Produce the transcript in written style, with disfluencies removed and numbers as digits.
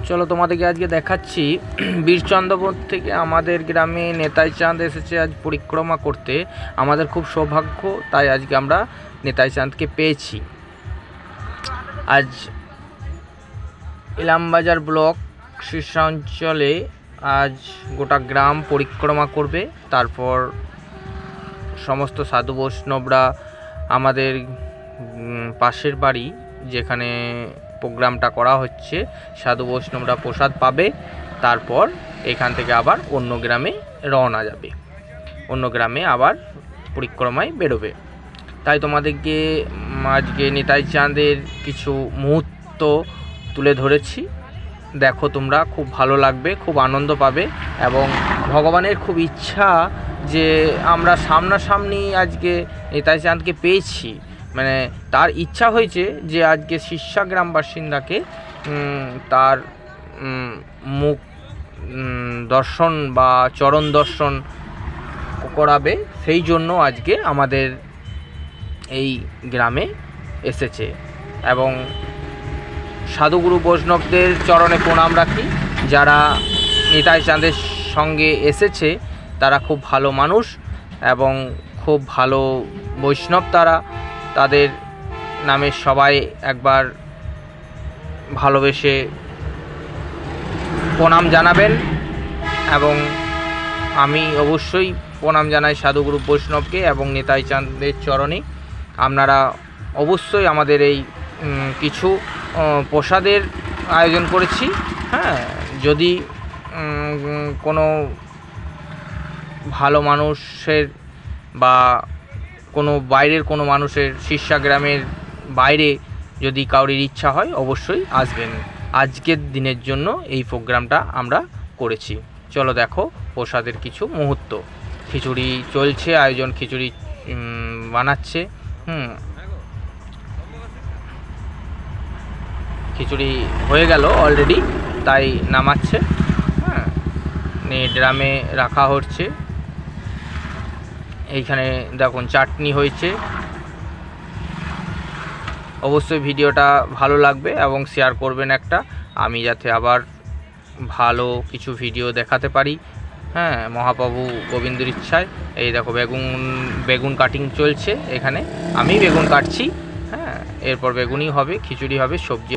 চলো তোমাদেরকে আজকে দেখাচ্ছি বীরচন্দ্রপুর থেকে আমাদের গ্রামে নেতাই চাঁদ এসেছে আজ পরিক্রমা করতে। আমাদের খুব সৌভাগ্য, তাই আজকে আমরা নেতাই চাঁদকে পেয়েছি। আজ ইলামবাজার ব্লক শীর্ষাঞ্চলে আজ গোটা গ্রাম পরিক্রমা করবে। তারপর সমস্ত সাধু বৈষ্ণবরা আমাদের পাশের বাড়ি যেখানে প্রোগ্রামটা করা হচ্ছে, সাধু বৈষ্ণবরা প্রসাদ পাবে। তারপর এখান থেকে আবার অন্য গ্রামে রওনা যাবে, অন্য গ্রামে আবার পরিক্রমায় বেরোবে। তাই তোমাদেরকে আজকে নিতাই চাঁদের কিছু মুহূর্ত তুলে ধরেছি। দেখো, তোমরা খুব ভালো লাগবে, খুব আনন্দ পাবে। এবং ভগবানের খুব ইচ্ছা যে আমরা সামনাসামনি আজকে নিতাই চাঁদকে পেয়েছি, মানে তার ইচ্ছা হয়েছে যে আজকে শিষ্যা গ্রাম বাসিন্দাকে তার মুখ দর্শন বা চরণ দর্শন করাবে। সেই জন্য আজকে আমাদের এই গ্রামে এসেছে। এবং সাধুগুরু বৈষ্ণবদের চরণে প্রণাম রাখি। যারা নিতাই চাঁদের সঙ্গে এসেছে তারা খুব ভালো মানুষ এবং খুব ভালো বৈষ্ণব। তাদের নামে সবাই একবার ভালোবেসে প্রণাম জানাবেন। এবং আমি অবশ্যই প্রণাম জানাই সাধুগুরু বৈষ্ণবকে এবং নিতাই চাঁদের চরণে। আপনারা অবশ্যই আমাদের এই কিছু প্রসাদের আয়োজন করেছি। হ্যাঁ, যদি কোনো ভালো মানুষের বা কোনো বাইরের কোনো মানুষের শিষ্যা গ্রামের বাইরে যদি কারোর ইচ্ছা হয় অবশ্যই আসবেন। আজকের দিনের জন্য এই প্রোগ্রামটা আমরা করেছি। চলো দেখো প্রসাদের কিছু মুহূর্ত। খিচুড়ি চলছে, আয়োজন খিচুড়ি বানাচ্ছে। খিচুড়ি হয়ে গেল অলরেডি, তাই নামাচ্ছে। হ্যাঁ, নিয়ে ড্রামে রাখা হচ্ছে। এইখানে দেখুন চাটনি হয়েছে। অবশ্যই ভিডিওটা ভালো লাগবে এবং শেয়ার করবেন একটা, আমি যাতে আবার ভালো কিছু ভিডিও দেখাতে পারি। হ্যাঁ, মহাপ্রভু গোবিন্দের ইচ্ছায়। এই দেখো বেগুন কাটিং চলছে এখানে, আমি বেগুন কাটছি। হ্যাঁ, এরপর বেগুনি হবে, খিচুড়ি হবে, সবজি